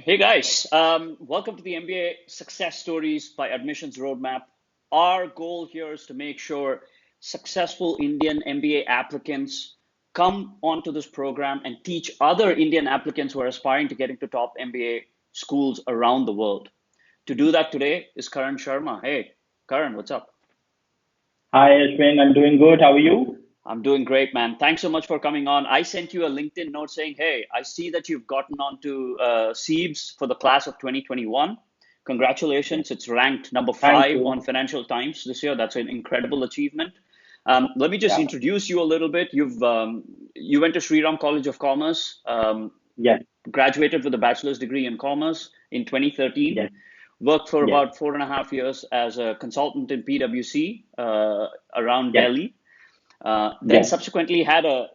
Hey guys, welcome to the MBA Success Stories by Admissions Roadmap. Our goal here is to make sure successful Indian MBA applicants come onto this program and teach other Indian applicants who are aspiring to get into top MBA schools around the world. To do that today is Karan Sharma. Hey, Karan, what's up? Hi, Ashwin. I'm doing good. How are you? I'm doing great, man. Thanks so much for coming on. I sent you a LinkedIn note saying, hey, I see that you've gotten onto CEIBS for the class of 2021. Yes. Congratulations. It's ranked number Thank five on you. Financial Times this year. That's an incredible achievement. Let me just Yeah. introduce you a little bit. You went to Sriram College of Commerce, Yes. graduated with a bachelor's degree in commerce in 2013, Yes. worked for Yes. about 4.5 years as a consultant in PwC around Yes. Delhi. Then Yes. subsequently had a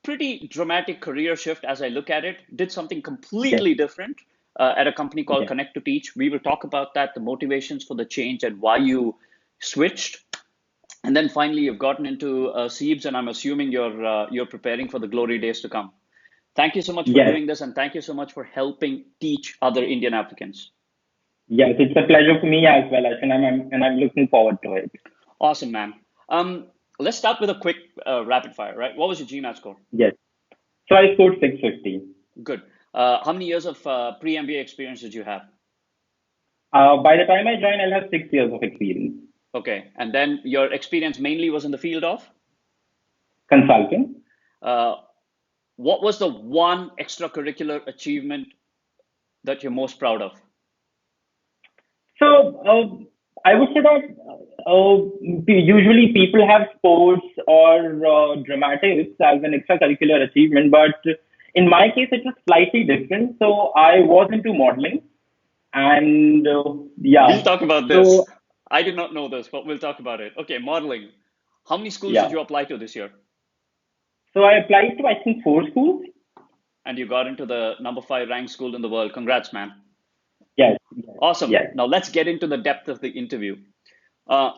pretty dramatic career shift as I look at it, did something Yes. completely different at a company called Yes. Connect to Teach. We will talk about that, the motivations for the change and why you switched. And then finally, you've gotten into CEIBS, and I'm assuming you're preparing for the glory days to come. Thank you so much for Yes. doing this, and thank you so much for helping teach other Indian applicants. Yes. It's a pleasure for me as well, Ashwin. I'm looking forward to it. Awesome, man. Let's start with a quick rapid fire, right? What was your GMAT score? Yes. So I scored 650. Good. How many years of pre-MBA experience did you have? By the time I joined, I'll have 6 years of experience. Okay. And then your experience mainly was in the field of? Consulting. Uh, what was the one extracurricular achievement that you're most proud of? So I would say that usually people have sports or dramatics as an extracurricular achievement, but in my case, it was slightly different. So I was into modeling, and We'll yeah, talk about this. so I did not know this, but we'll talk about it. Okay, modeling. How many schools did yeah, you apply to this year? so I applied to I think 4 schools. And you got into the number five ranked school in the world. Congrats, man. Yes, yes, Awesome. yes, Now let's get into the depth of the interview.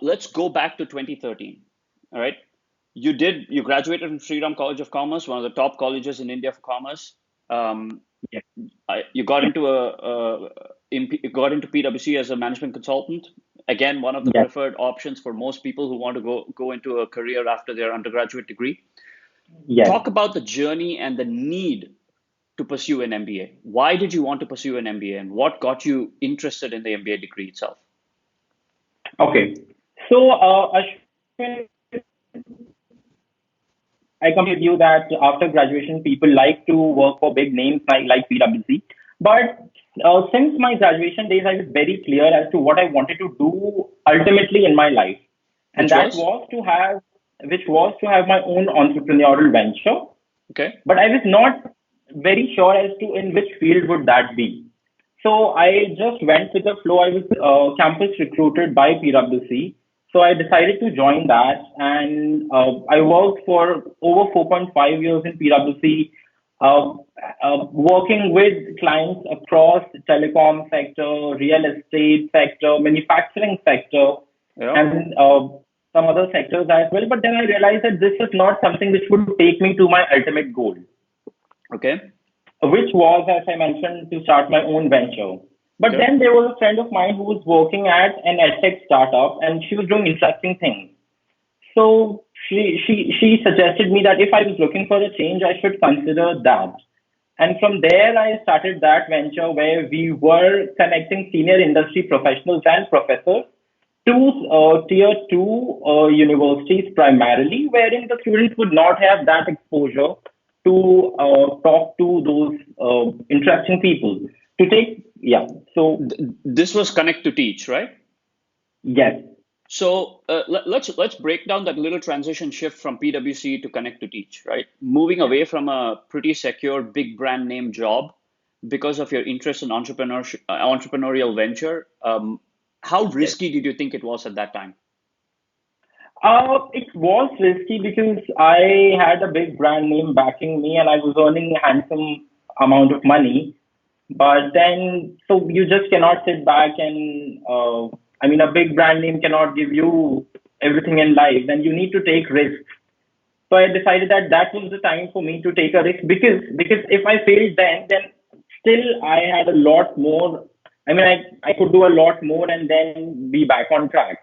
Let's go back to 2013. All right. You graduated from Sriram College of Commerce, one of the top colleges in India for commerce. Um, yes, you got into got into PwC as a management consultant. Again, one of the yes, preferred options for most people who want to go into a career after their undergraduate degree. yes. Talk about the journey and the need to pursue an MBA. Why did you want to pursue an MBA, and what got you interested in the MBA degree itself? Okay. So Ashwin, I completely with you that after graduation, people like to work for big names like PwC. But since my graduation days, I was very clear as to what I wanted to do ultimately in my life, and Which that was? was to have, which was to have my own entrepreneurial venture. Okay. But I was not very sure as to in which field would that be. So I just went with the flow. I was campus recruited by PwC. So I decided to join that, and I worked for over 4.5 years in PwC, uh, working with clients across the telecom sector, real estate sector, manufacturing sector, Yeah. and some other sectors as well. But then I realized that this is not something which would take me to my ultimate goal, Okay. which was, as I mentioned, to start my own venture. But Okay. then there was a friend of mine who was working at an edtech startup, and she was doing interesting things. So she suggested me that if I was looking for a change, I should consider that. And from there, I started that venture where we were connecting senior industry professionals and professors to tier two universities primarily, wherein the students would not have that exposure to talk to those interesting people. To take, yeah. So, This was Connect to Teach, right? yes, So let's break down that little transition shift from PwC to Connect to Teach, right? Moving yeah, away from a pretty secure big brand name job because of your interest in entrepreneurial venture. How yes. risky did you think it was at that time? It was risky because I had a big brand name backing me and I was earning a handsome amount of money. But then, so you just cannot sit back and, I mean, a big brand name cannot give you everything in life. Then you need to take risks. So I decided that that was the time for me to take a risk because if I failed then still I had a lot more. I mean, I could do a lot more and then be back on track.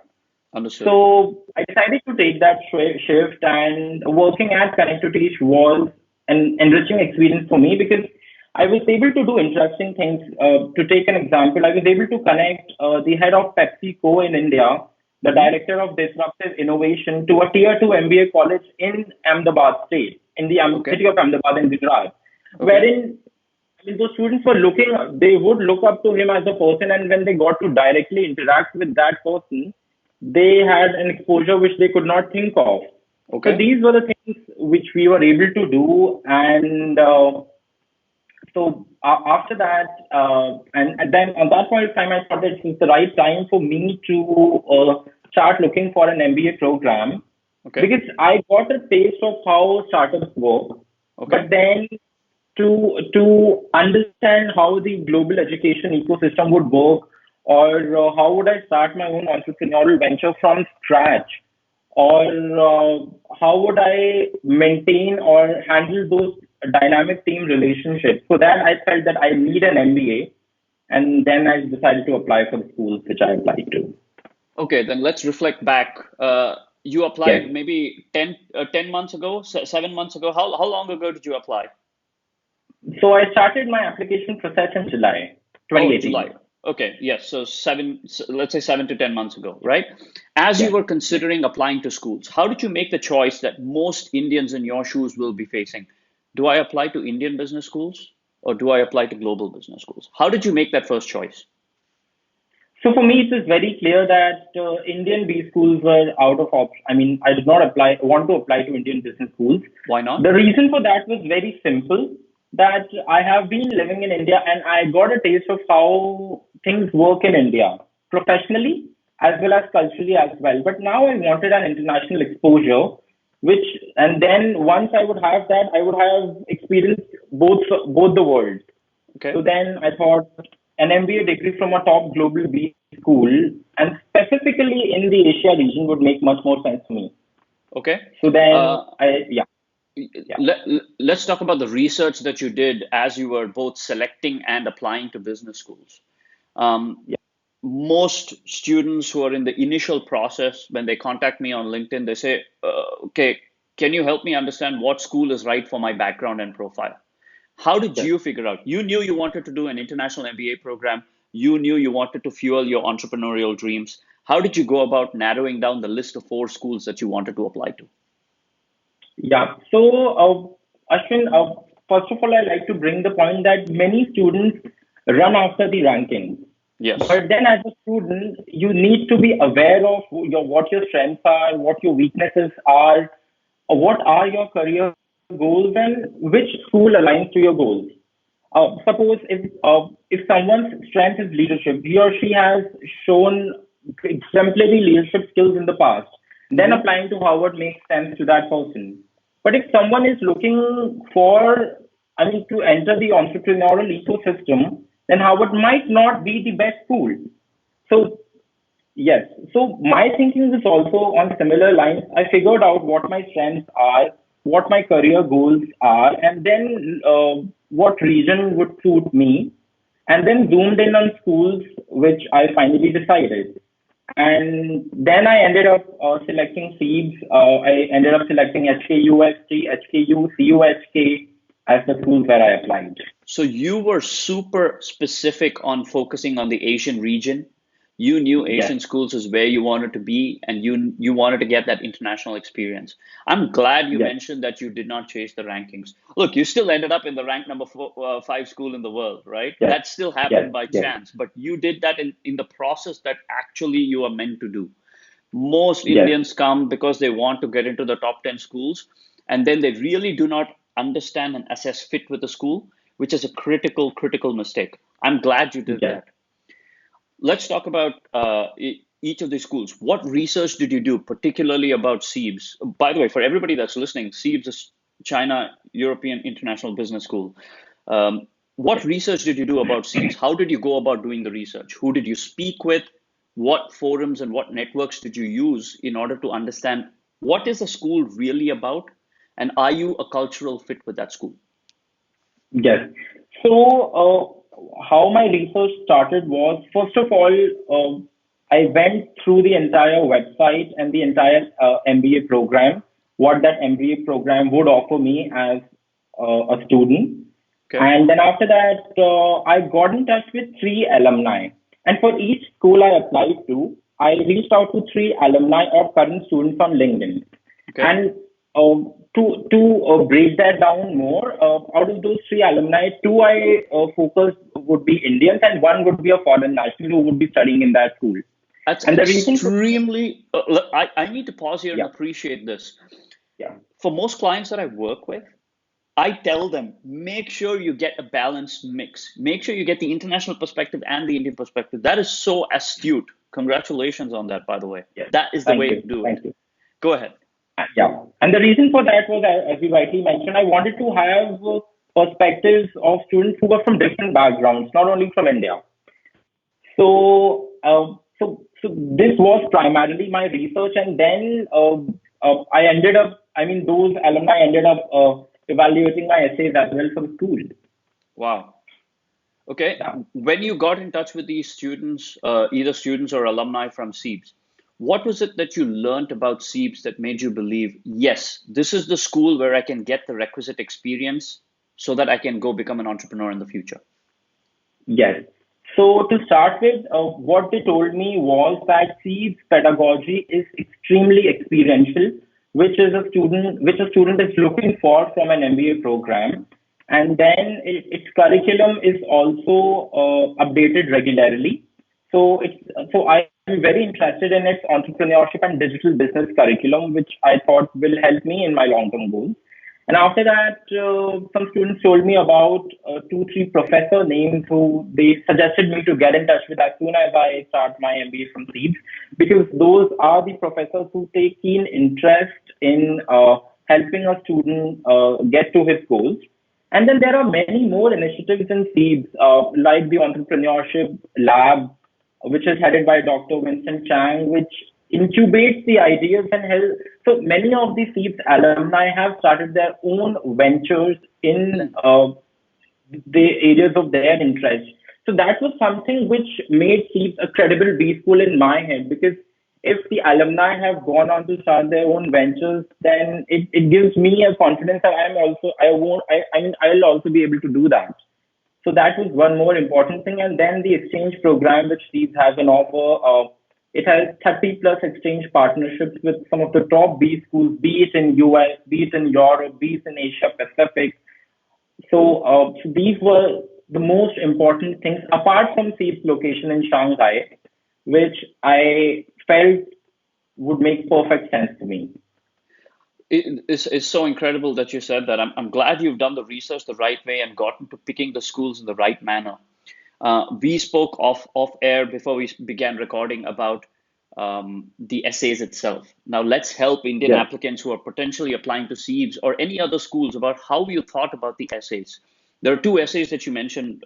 Understood. So I decided to take that shift, and working at Connect to Teach was an enriching experience for me because I was able to do interesting things. To take an example, I was able to connect the head of PepsiCo in India, the Hmm. director of disruptive innovation, to a tier 2 MBA college in Ahmedabad state, in the Okay. city of Ahmedabad in Gujarat, Okay. wherein I mean, those students were they would look up to him as a person, and when they got to directly interact with that person, they had an exposure which they could not think of. So Okay. these were the things which we were able to do, and after that, and then on that point of time, I thought that it's the right time for me to start looking for an MBA program Okay. because I got a taste of how startups work, Okay. but then to understand how the global education ecosystem would work, or how would I start my own entrepreneurial venture from scratch, or how would I maintain or handle those dynamic team relationships. So that I felt that I need an MBA, and then I decided to apply for the schools which I applied to. Okay, then let's reflect back. You Yes. applied maybe 10 months ago, 7 months ago. How long ago did you apply? So I started my application process in July Oh, July. 2018. Okay, yes. So let's say 7 to 10 months ago, right? As you Yes. were considering applying to schools, how did you make the choice that most Indians in your shoes will be facing? Do I apply to Indian business schools or do I apply to global business schools? How did you make that first choice? So for me, it was very clear that Indian B schools were out of option. I mean, I did not want to apply to Indian business schools. Why not? The reason for that was very simple. That I have been living in India and I got a taste of how things work in India professionally as well as culturally as well. But now I wanted an international exposure, which and then once I would have that, I would have experienced both the worlds. Okay. So then I thought an MBA degree from a top global B school and specifically in the Asia region would make much more sense to me. Okay. So then Uh, yeah, yeah, let's talk about the research that you did as you were both selecting and applying to business schools. Um, yeah, Most students who are in the initial process, when they contact me on LinkedIn, they say, okay, can you help me understand what school is right for my background and profile? How did yes. you figure out? You knew you wanted to do an international MBA program. You knew you wanted to fuel your entrepreneurial dreams. How did you go about narrowing down the list of 4 schools that you wanted to apply to? Yeah. So, Ashwin, first of all, I like to bring the point that many students run after the rankings. Yes. But then, as a student, you need to be aware of what your strengths are, what your weaknesses are, what are your career goals, and which school aligns to your goals. Suppose if someone's strength is leadership, he or she has shown exemplary leadership skills in the past, then Hmm. applying to Harvard makes sense to that person. But if someone is looking for, I mean, to enter the entrepreneurial ecosystem, then Harvard might not be the best school. So yes. So my thinking is also on similar lines. I figured out what my strengths are, what my career goals are, and then what region would suit me, and then zoomed in on schools which I finally decided. And then I ended up selecting SEEBS. I ended up selecting HKUST, HKU, CUHK as the schools where I applied. So you were super specific on focusing on the Asian region. You knew Yes, Asian schools is where you wanted to be, and you wanted to get that international experience. I'm glad you yes, mentioned that you did not chase the rankings. Look, you still ended up in the rank number 5 school in the world, right? yes, That still yes, happened by yes, chance, but you did that in the process that actually you are meant to do. Most yes, Indians come because they want to get into the top 10 schools, and then they really do not understand and assess fit with the school, which is a critical mistake. I'm glad you did yes. that. Let's talk about each of these schools. What research did you do, particularly about CEIBS? By the way, for everybody that's listening, CEIBS is China European International Business School. What research did you do about CEIBS? How did you go about doing the research? Who did you speak with? What forums and what networks did you use in order to understand what is the school really about? And are you a cultural fit with that school? Yes. How my research started was, first of all, I went through the entire website and the entire MBA program, what that MBA program would offer me as a student. Okay. And then after that, I got in touch with three alumni. And for each school I applied to, I reached out to three alumni or current students on LinkedIn. Okay. And to break that down more, out of those three alumni, two I focused would be Indians, and one would be a foreign national who would be studying in that school. That's And the reason for extremely. Look, I need to pause here and yeah, appreciate this. yeah, For most clients that I work with, I tell them, make sure you get a balanced mix. Make sure you get the international perspective and the Indian perspective. That is so astute. Congratulations on that, by the way. yes. That is the Thank way to you, do it. thank you. Go ahead. Yeah, and the reason for that was, as you rightly mentioned, I wanted to have perspectives of students who were from different backgrounds, not only from India. So this was primarily my research, and then I ended up. I mean, those alumni ended up evaluating my essays as well for the school. Wow. Okay. Yeah. When you got in touch with these students, either students or alumni from CEIBS, what was it that you learned about CEIBS that made you believe, yes, this is the school where I can get the requisite experience so that I can go become an entrepreneur in the future? Yes. So to start with, what they told me was that CEIBS pedagogy is extremely experiential, which a student is looking for from an MBA program. And then its curriculum is also updated regularly. So I'm very interested in its entrepreneurship and digital business curriculum, which I thought will help me in my long-term goals. And after that, some students told me about two, three professor names who they suggested me to get in touch with as soon as I start my MBA from Seeds, because those are the professors who take keen interest in helping a student get to his goals. And then there are many more initiatives in Seeds, like the Entrepreneurship Lab, which is headed by Dr. Vincent Chang, which incubates the ideas and help. So many of the SEEPS alumni have started their own ventures in the areas of their interest. So that was something which made SEEPS a credible B school in my head, because if the alumni have gone on to start their own ventures, then it gives me a confidence that I'll also be able to do that. So that was one more important thing. And then the exchange program, which these has an offer. It has 30 plus exchange partnerships with some of the top B schools, be it in US, be it in Europe, be it in Asia Pacific. So these were the most important things, apart from SEEP's location in Shanghai, which I felt would make perfect sense to me. It's so incredible that you said that. I'm glad you've done the research the right way and gotten to picking the schools in the right manner. We spoke off air before we began recording about the essays itself. Now let's help Indian Yes. applicants who are potentially applying to CEIBS or any other schools about how you thought about the essays. There are two essays that you mentioned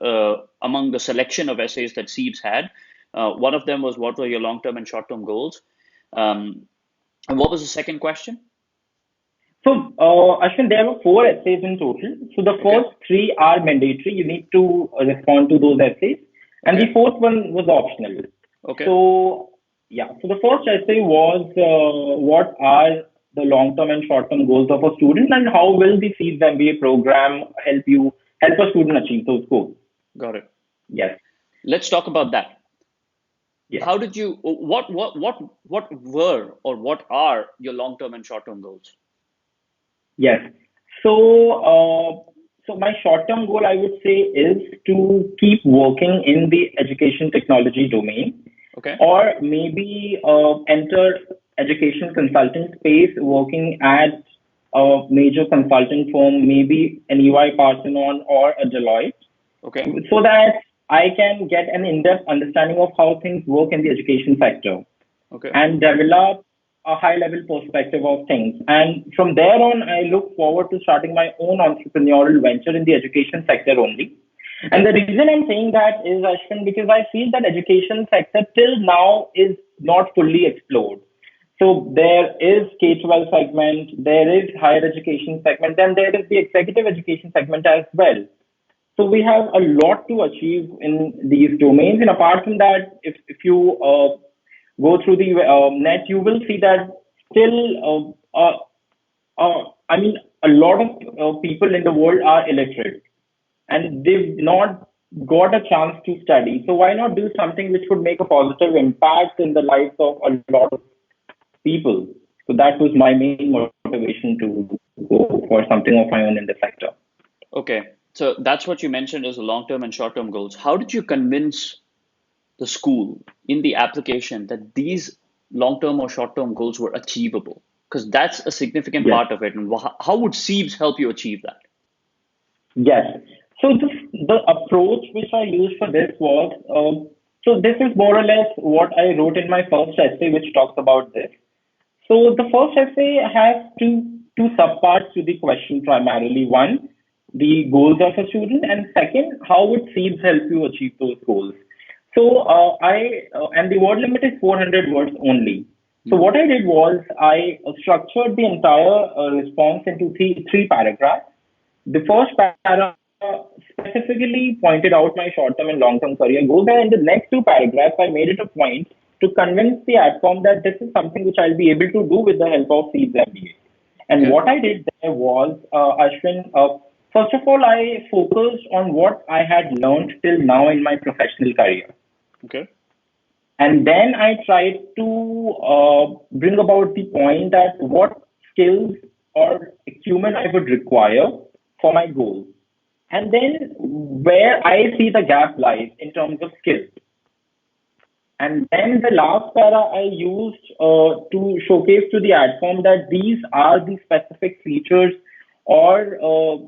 among the selection of essays that CEIBS had. One of them was what were your long-term and short-term goals? And what was the second question? So, Ashwin, there were four essays in total. So the Okay, first three are mandatory. You need to respond to those essays. And the okay, fourth one was optional. okay. So, yeah. So the first essay was what are the long-term and short-term goals of a student, and how will the SEEDS MBA program help a student achieve those goals? Got it. Yes. Let's talk about that. Yes. How did you, what were or what are your long-term and short-term goals? Yes. So my short-term goal, I would say, is to keep working in the education technology domain, Okay, or maybe enter education consulting space, working at a major consulting firm, maybe an EY Parthenon or a Deloitte, okay, so that I can get an in-depth understanding of how things work in the education sector okay, and develop a high level perspective of things. And from there on, I look forward to starting my own entrepreneurial venture in the education sector only. And okay. the reason I'm saying that is, Ashwin, because I feel that education sector till now is not fully explored. So there is K-12 segment, there is higher education segment, then there is the executive education segment as well. So we have a lot to achieve in these domains. And apart from that, if you go through the net, you will see that still, I mean, a lot of people in the world are illiterate and they've not got a chance to study. So why not do something which would make a positive impact in the lives of a lot of people? So that was my main motivation to go for something of my own in the sector. Okay. So that's what you mentioned as the long-term and short-term goals. How did you convince the school in the application that these long-term or short-term goals were achievable? Because that's a significant Yes. part of it. And how would CEIBS help you achieve that? Yes. So the approach which I used for this was, so this is more or less what I wrote in my first essay, which talks about this. So the first essay has two subparts to the question primarily. One, the goals of a student, and second, how would SEEDS help you achieve those goals? So I and the word limit is 400 words only. So what I did was I structured the entire response into three paragraphs. The first paragraph specifically pointed out my short-term and long-term career goals, and in the next two paragraphs, I made it a point to convince the AdCom that this is something which I'll be able to do with the help of CEIBS MBA. And Okay. what I did there was, Ashwin, first of all, I focused on what I had learned till now in my professional career. Okay. And then I tried to bring about the point that what skills or acumen I would require for my goals. And then where I see the gap lies in terms of skills. And then the last para I used to showcase to the AdCom that these are the specific features or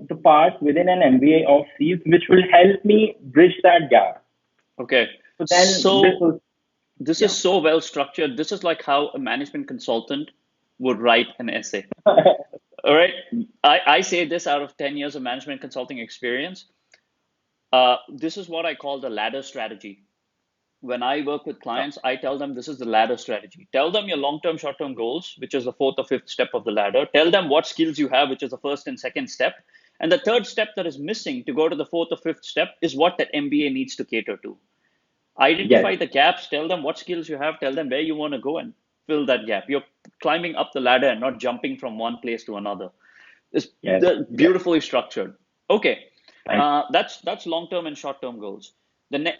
the parts within an MBA of these which will help me bridge that gap. Okay. So then this So was, this is yeah. so well structured. This is like how a management consultant would write an essay. All right. I say this out of 10 years of management consulting experience. This is what I call the ladder strategy. When I work with clients, I tell them this is the ladder strategy. Tell them your long-term, short-term goals, which is the fourth or fifth step of the ladder. Tell them what skills you have, which is the first and second step. And the third step that is missing to go to the fourth or fifth step is what that MBA needs to cater to. Identify Yes, the gaps, tell them what skills you have, tell them where you want to go and fill that gap. You're climbing up the ladder and not jumping from one place to another. It's yes, yes. beautifully structured. Okay, Thank that's long-term and short-term goals.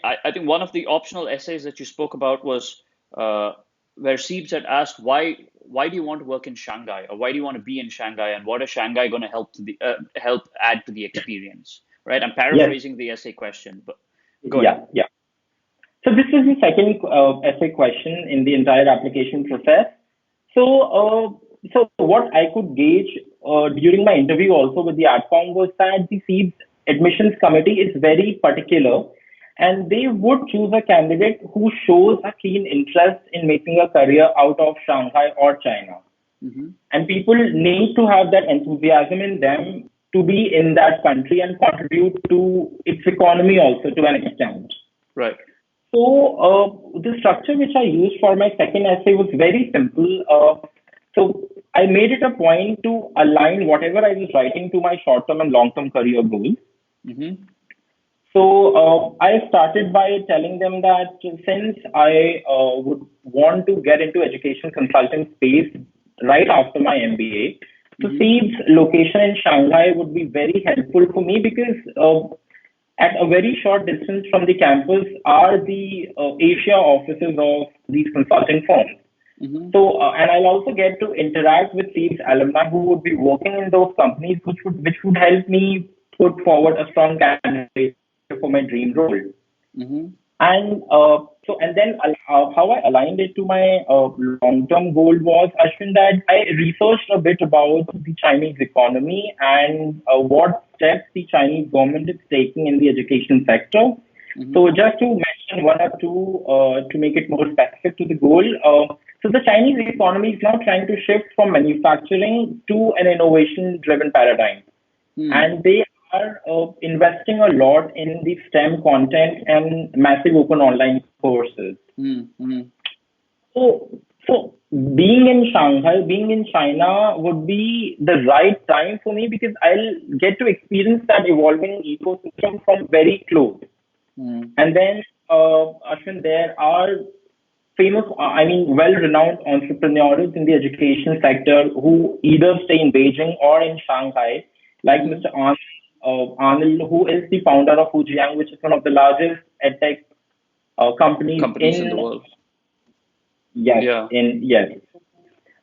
I think one of the optional essays that you spoke about was where Siebes had asked why do you want to work in Shanghai, or why do you want to be in Shanghai, and what is Shanghai going to help add to the experience, right? I'm Yes, paraphrasing the essay question, but go ahead. yeah, yeah. So this is the second essay question in the entire application process. So what I could gauge during my interview also with the AdCom was that the SEEDS admissions committee is very particular, and they would choose a candidate who shows a keen interest in making a career out of Shanghai or China. Hmm. And people need to have that enthusiasm in them to be in that country and contribute to its economy also to an extent. Right. So the structure which I used for my second essay was very simple. So I made it a point to align whatever I was writing to my short-term and long-term career goals. Hmm. So I started by telling them that since I would want to get into education consulting space right after my MBA, so Hmm. see location in Shanghai would be very helpful for me because at a very short distance from the campus are the Asia offices of these consulting firms. Hmm. So, and I'll also get to interact with these alumni who would be working in those companies, which would help me put forward a strong candidate for my dream role. Hmm. And and then how I aligned it to my long-term goal was, Ashwin, that I researched a bit about the Chinese economy and what steps the Chinese government is taking in the education sector. Hmm. So just to mention one or two to make it more specific to the goal. So the Chinese economy is now trying to shift from manufacturing to an innovation-driven paradigm, Hmm. and they are investing a lot in the STEM content and massive open online courses. Hmm. Hmm. So, So being in Shanghai, being in China would be the right time for me because I'll get to experience that evolving ecosystem from very close. Mm. And then, Ashwin, there are famous, well-renowned entrepreneurs in the education sector who either stay in Beijing or in Shanghai, like Mm-hmm. Mr. Arnold, who is the founder of Fujian, which is one of the largest edtech companies Companies in the in world. yes, Yeah. in yes.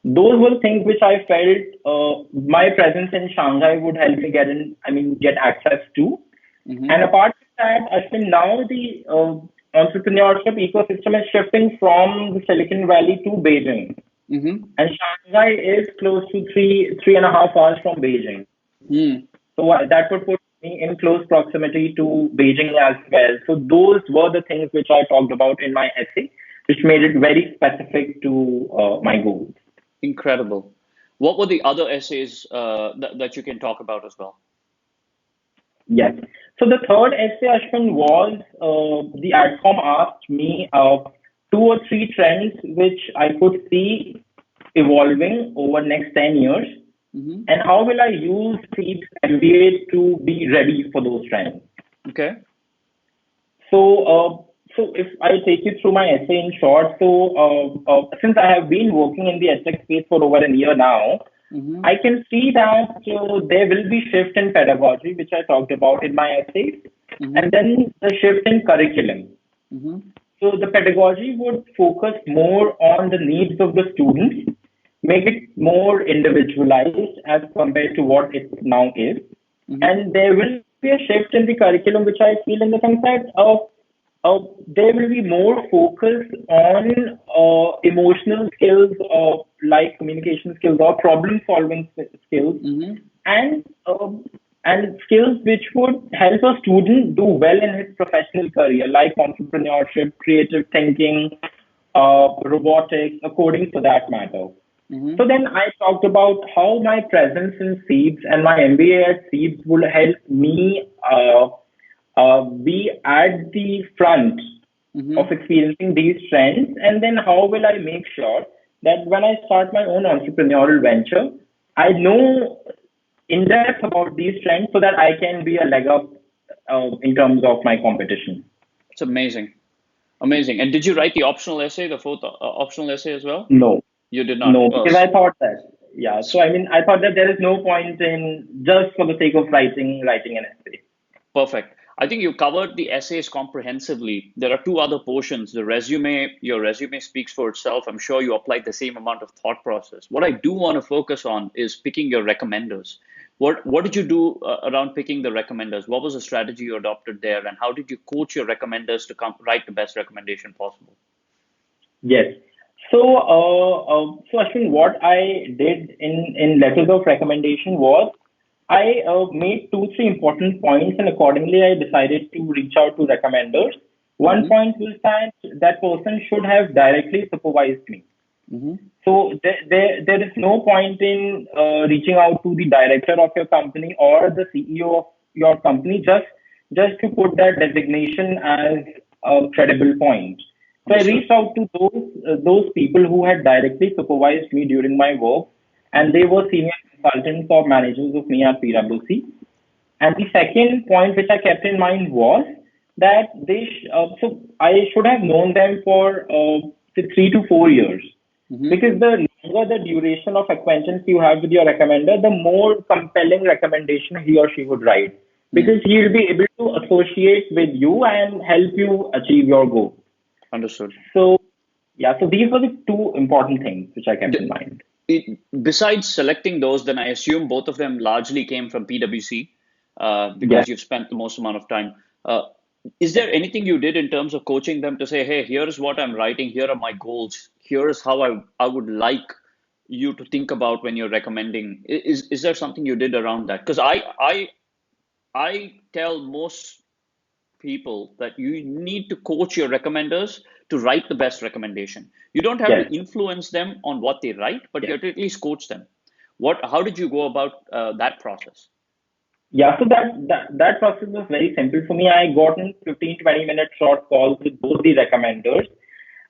Those were things which I felt my presence in Shanghai would help me get access to. Mm-hmm. And apart from that, I think now the entrepreneurship ecosystem is shifting from the Silicon Valley to Beijing. Mm-hmm. And Shanghai is close to 3.5 hours from Beijing. Mm. So that would put me in close proximity to Beijing as well. So those were the things which I talked about in my essay, which made it very specific to my goals. Incredible. What were the other essays that you can talk about as well? Yes. So the third essay, Ashwin, was the AdCom asked me two or three trends which I could see evolving over next 10 years, Mm-hmm. and how will I use CEIBS MBA to be ready for those trends. Okay. So if I take you through my essay in short, since I have been working in the edtech space for over a year now, Mm-hmm. I can see that there will be shift in pedagogy, which I talked about in my essay, Mm-hmm. and then the shift in curriculum. Mm-hmm. So the pedagogy would focus more on the needs of the students, make it more individualized as compared to what it now is. Mm-hmm. And there will be a shift in the curriculum, which I feel in the sense that there will be more focus on emotional skills, like communication skills or problem solving skills, Mm-hmm. and skills which would help a student do well in his professional career, like entrepreneurship, creative thinking, robotics, coding for that matter. Mm-hmm. So then I talked about how my presence in CEIBS and my MBA at CEIBS will help me be at the front of Mm-hmm. experiencing these trends, and then how will I make sure that when I start my own entrepreneurial venture, I know in depth about these trends so that I can be a leg up in terms of my competition. It's amazing. Amazing. And did you write the optional essay, the fourth optional essay as well? No, You did not. no, Well, because I thought that, yeah. So I thought that there is no point in just for the sake of writing an essay. perfect. I think you covered the essays comprehensively. There are two other portions. The resume, your resume speaks for itself. I'm sure you applied the same amount of thought process. What I do want to focus on is picking your recommenders. What did you do around picking the recommenders? What was the strategy you adopted there, and how did you coach your recommenders to come write the best recommendation possible? Yes. So Ashwin, what I did in letters of recommendation was I made two, three important points, and accordingly, I decided to reach out to recommenders. One Mm-hmm. point was that that person should have directly supervised me. Mm-hmm. So there is no point in reaching out to the director of your company or the CEO of your company just to put that designation as a credible point. So I Understood. reached out to those people who had directly supervised me during my work, and they were senior consultants or managers of me at PwC. And the second point which I kept in mind was that so I should have known them for say 3 to 4 years, Mm-hmm. because the longer the duration of acquaintance you have with your recommender, the more compelling recommendation he or she would write, because Mm. he will be able to associate with you and help you achieve your goal. Understood. So yeah, so these were the two important things which I kept in D- mind. Besides selecting those, then I assume both of them largely came from PwC Yes. because you've spent the most amount of time. Uh, is there anything you did in terms of coaching them to say, hey, here's what I'm writing, here are my goals, here's how I would like you to think about when you're recommending? Is there something you did around that? Because I tell most people that you need to coach your recommenders to write the best recommendation. You don't have to Yes. influence them on what they write, but you Yes. have to at least coach them. How did you go about that process? Yeah, so that process was very simple for me. I got in 15-20 minute short calls with both the recommenders,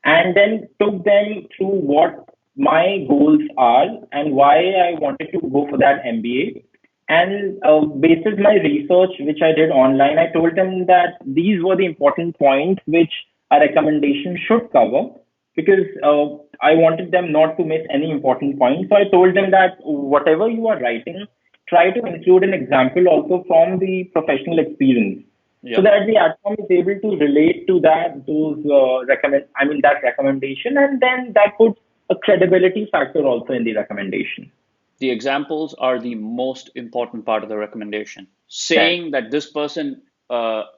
and then took them through what my goals are and why I wanted to go for that MBA. And based on my research, which I did online, I told them that these were the important points which a recommendation should cover, because I wanted them not to miss any important points. So I told them that whatever you are writing, try to include an example also from the professional experience, so Yeah. that the outcome is able to relate to that recommendation, and then that puts a credibility factor also in the recommendation. The examples are the most important part of the recommendation. That Saying that this person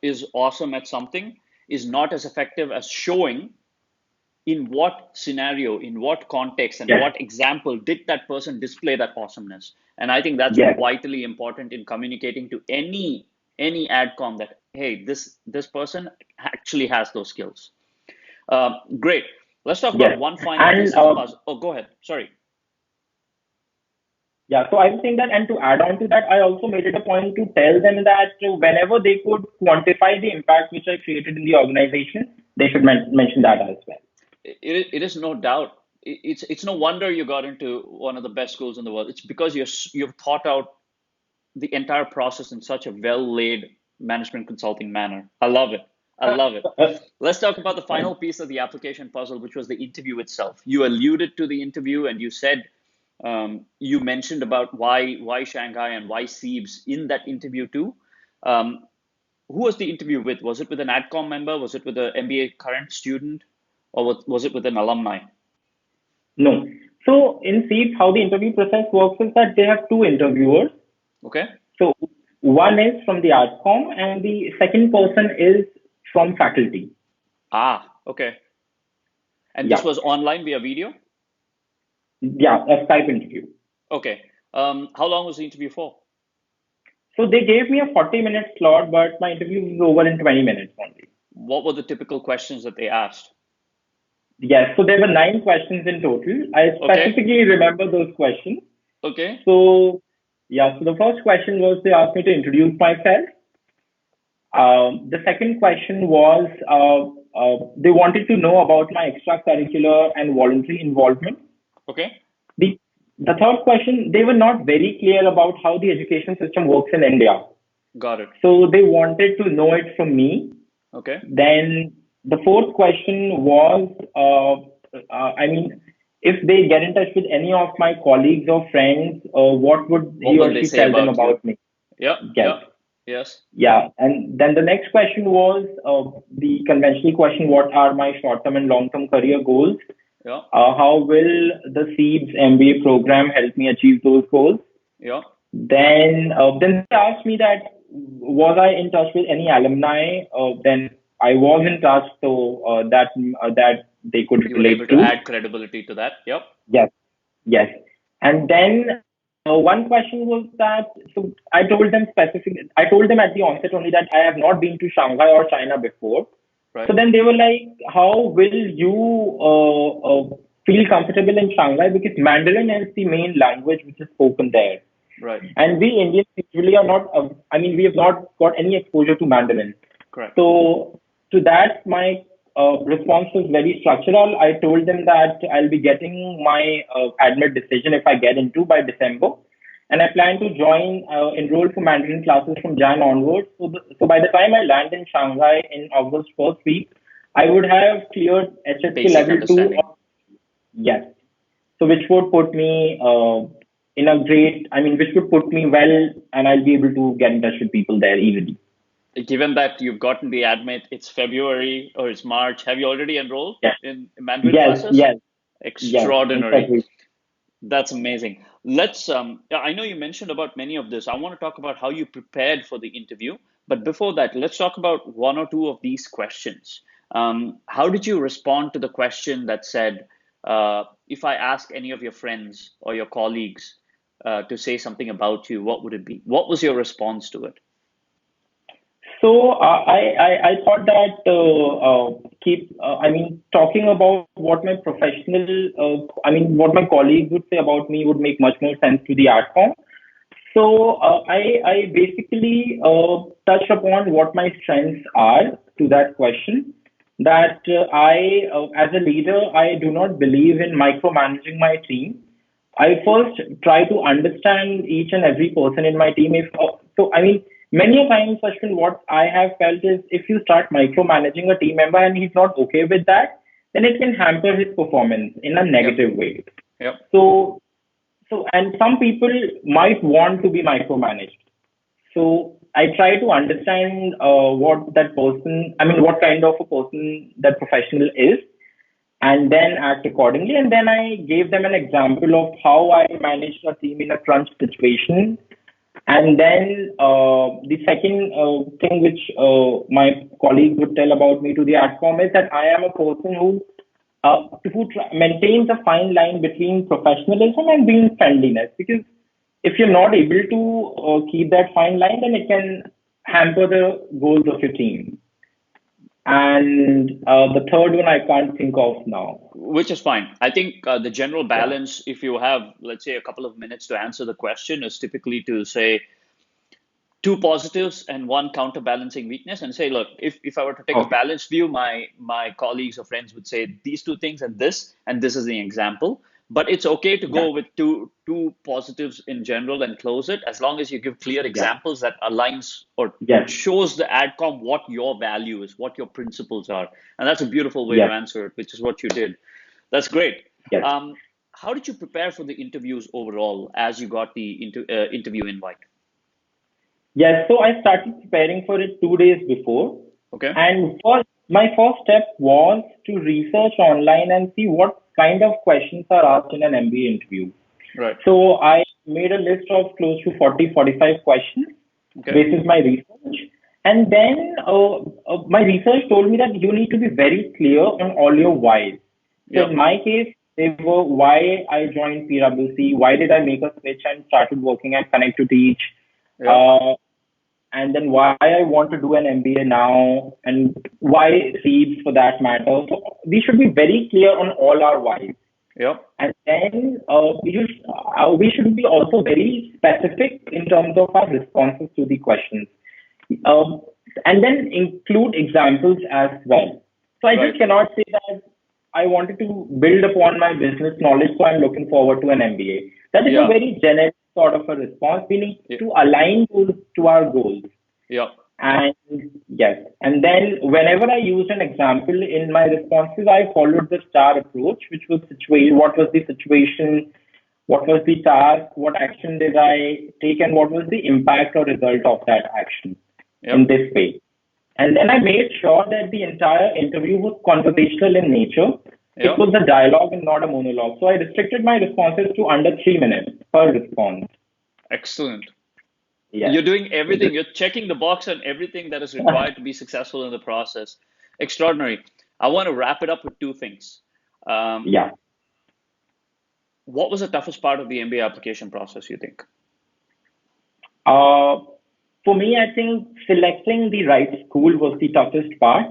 is awesome at something is not as effective as showing in what scenario, in what context, and yes, what example did that person display that awesomeness. And I think that's yes, vitally important in communicating to any adcom that, hey, this person actually has those skills. Great. Let's talk about yes, one final and piece of the puzzle. Oh, go ahead. Sorry. yeah. So I was saying that, and to add on to that, I also made it a point to tell them that whenever they could quantify the impact which I created in the organization, they should mention that as well. It is no doubt. It's no wonder you got into one of the best schools in the world. It's because you've thought out the entire process in such a well laid management consulting manner. I love it. I love it. Let's talk about the final piece of the application puzzle, which was the interview itself. You alluded to the interview, and you said you mentioned about why Shanghai and why CEIBS in that interview too. Um, who was the interview with? Was it with an AdCom member? Was it with an MBA current student? Or was it with an alumni? No. So in SEEP, how the interview process works is that they have two interviewers. Okay. So one is from the AdCom and the second person is from faculty. Ah, okay. And this Yeah. was online via video? Yeah, a Skype interview. Okay. How long was the interview for? So they gave me a 40-minute slot, but my interview was over in 20 minutes only. What were the typical questions that they asked? Yes, so there were 9 questions in total. I Okay. specifically remember those questions. Okay. So, yeah, so the first question was they asked me to introduce myself. The second question was they wanted to know about my extracurricular and voluntary involvement. Okay. The, the third question, they were not very clear about how the education system works in India. Got it. So they wanted to know it from me. Okay. Then the fourth question was, if they get in touch with any of my colleagues or friends, what would What he will or they she say tell them about you? about me? Yeah. Yes. Yeah. Yes. Yeah. And then the next question was the conventional question, what are my short-term and long-term career goals? Yeah. How will the CEIBS MBA program help me achieve those goals? Yeah. Then they asked me that was I in touch with any alumni? Then I was in touch, so that they could You were able relate to to. add credibility to that. Yep. Yes, yes. And then one question was that, so I told them specifically, I told them at the onset only that I have not been to Shanghai or China before. Right. So then they were like, how will you feel comfortable in Shanghai? Because Mandarin is the main language which is spoken there. Right. And we Indians usually are not, we have not got any exposure to Mandarin. Correct. So to that, my response was very structural. I told them that I'll be getting my admit decision if I get into by December. And I plan to enroll for Mandarin classes from Jan onwards. So by the time I land in Shanghai in August first week, I would have cleared HSK Basic level 2. understanding. Yes. So which would put me which would put me well, and I'll be able to get in touch with people there easily. Given that you've gotten the admit, it's February or it's March. Have you already enrolled Yes, in Mandarin yes, classes? yes, yes, in Extraordinary. February. That's amazing. Let's I know you mentioned about many of this. I want to talk about how you prepared for the interview. But before that, let's talk about one or two of these questions. How did you respond to the question that said, if I ask any of your friends or your colleagues to say something about you, what would it be? What was your response to it? So I thought that talking about what my what my colleagues would say about me would make much more sense to the art form. So I basically touched upon what my strengths are to that question. that as a leader, I do not believe in micromanaging my team. I first try to understand each and every person in my team. I mean, many a times, Ashwin, what I have felt is if you start micromanaging a team member and he's not okay with that, then it can hamper his performance in a Yep. negative way. Yep. So, and some people might want to be micromanaged. So I try to understand what kind of a person that professional is, and then act accordingly. And then I gave them an example of how I managed a team in a crunch situation. And then the second thing which my colleagues would tell about me to the AdCom is that I am a person who maintains a fine line between professionalism and being friendliness. Because if you're not able to keep that fine line, then it can hamper the goals of your team. And the third one I can't think of now. Which is fine. I think the general balance, if you have, let's say, a couple of minutes to answer the question, is typically to say two positives and one counterbalancing weakness, and say, look, if I were to take a Okay. balanced view, my colleagues or friends would say these two things and this is the example. But it's okay to Yeah. go with two positives in general and close it, as long as you give clear Yeah. examples that aligns or Yes. shows the adcom what your value is, what your principles are. And that's a beautiful way to Yes. answer it, which is what you did. That's great. Yes. How did you prepare for the interviews overall as you got the interview invite? Yes. So I started preparing for it 2 days before. Okay. And my first step was to research online and see what kind of questions are asked in an MBA interview. Right. So I made a list of close to 40, 45 questions. Okay. This is my research. And then my research told me that you need to be very clear on all your whys. So Yep. in my case, they were why I joined PwC, why did I make a switch and started working at Connect to Teach, Yep. uh, and then why I want to do an MBA now, and why CEIBS for that matter. So we should be very clear on all our whys. Yep. And then we should be also very specific in terms of our responses to the questions. Um, and then include examples as well. So I Right. just cannot say that I wanted to build upon my business knowledge, so I'm looking forward to an MBA. That is a Yeah. very generic sort of a response. We need Yep. to align those to our goals. Yep. And yes, and then whenever I used an example in my responses, I followed the STAR approach, which was what was the situation, what was the task, what action did I take, and what was the impact or result of that action in Yep. this way. And then I made sure that the entire interview was conversational in nature. It Yep. was a dialogue and not a monologue. So I restricted my responses to under 3 minutes per response. Excellent. Yes. You're doing everything. You're checking the box on everything that is required to be successful in the process. Extraordinary. I want to wrap it up with two things. Um, Yeah. what was the toughest part of the MBA application process, you think? Uh, for me, I think selecting the right school was the toughest part.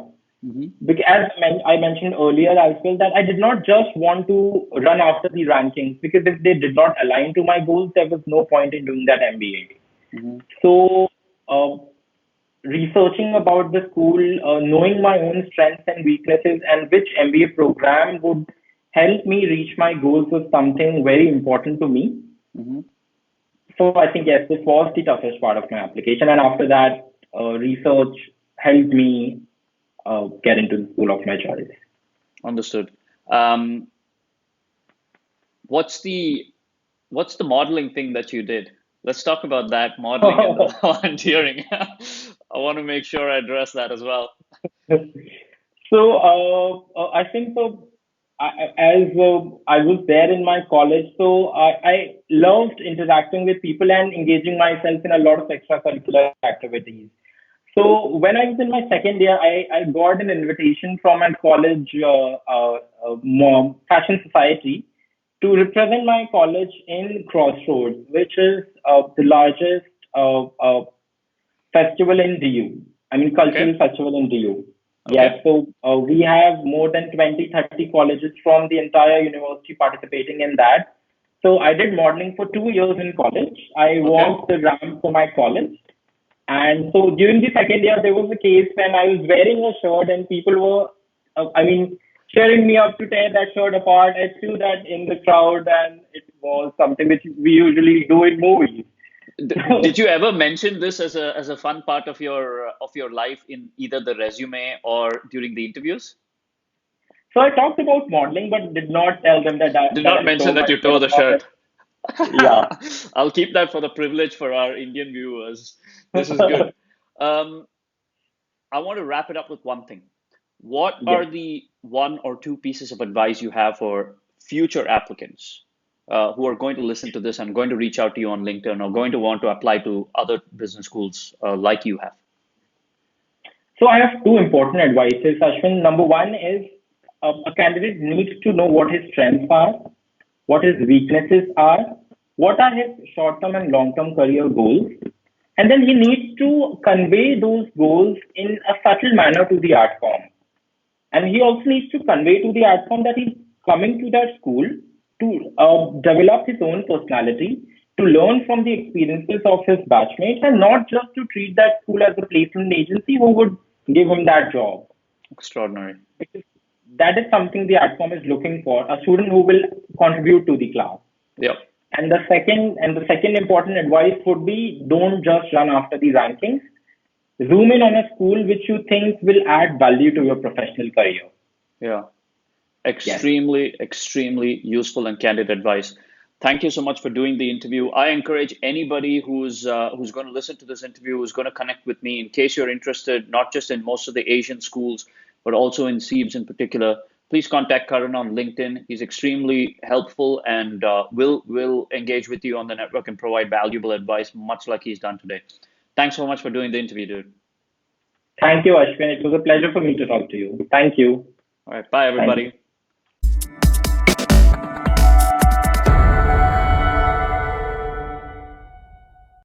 Mm-hmm. Because as I mentioned earlier as well, that I did not just want to run after the rankings, because if they did not align to my goals, there was no point in doing that MBA. Mm-hmm. So, researching about the school, knowing my own strengths and weaknesses, and which MBA program would help me reach my goals was something very important to me. Mm-hmm. So I think, yes, this was the toughest part of my application. And after that, research helped me get into the school of my choice. Understood. Um, what's the modeling thing that you did? Let's talk about that modeling and the volunteering. I want to make sure I address that as well. So I think so. As I was there in my college, so I loved interacting with people and engaging myself in a lot of extracurricular activities. So when I was in my second year, I got an invitation from a college fashion society to represent my college in Crossroads, which is the largest festival in DU. I mean, Okay. cultural festival in DU. Okay. Yes, so we have more than 20, 30 colleges from the entire university participating in that. So I did modeling for 2 years in college. I Okay. walked the ramp for my college. And so during the second year, there was a case when I was wearing a shirt and people were I mean, cheering me up to tear that shirt apart. I threw that in the crowd, and it was something which we usually do in movies. Did you ever mention this as a fun part of your life in either the resume or during the interviews? So I talked about modeling, but did not tell them Did that not I mention tore that my you shirt tore the apart. shirt. Yeah. I'll keep that for the privilege for our Indian viewers. This is good. Um, I want to wrap it up with one thing. What are Yes. the one or two pieces of advice you have for future applicants who are going to listen to this and going to reach out to you on LinkedIn or going to want to apply to other business schools like you have? So I have two important advices, Ashwin. Number one is a candidate needs to know what his strengths are, what his weaknesses are, what are his short-term and long-term career goals, and then he needs to convey those goals in a subtle manner to the art form. And he also needs to convey to the art form that he's coming to that school to develop his own personality, to learn from the experiences of his batchmates, and not just to treat that school as a placement agency who would give him that job. Extraordinary. Because that is something the art form is looking for, a student who will contribute to the class. Yep. And the second important advice would be don't just run after the rankings. Zoom in on a school which you think will add value to your professional career. Yeah. Yes. Extremely, extremely useful and candid advice. Thank you so much for doing the interview. I encourage anybody who's going to listen to this interview, who's going to connect with me, in case you're interested, not just in most of the Asian schools, but also in CEIBS in particular. Please contact Karan on LinkedIn. He's extremely helpful and will engage with you on the network and provide valuable advice, much like he's done today. Thanks so much for doing the interview, dude. Thank you, Ashwin. It was a pleasure for me to talk to you. Thank you. All right, bye, Thank you. everybody.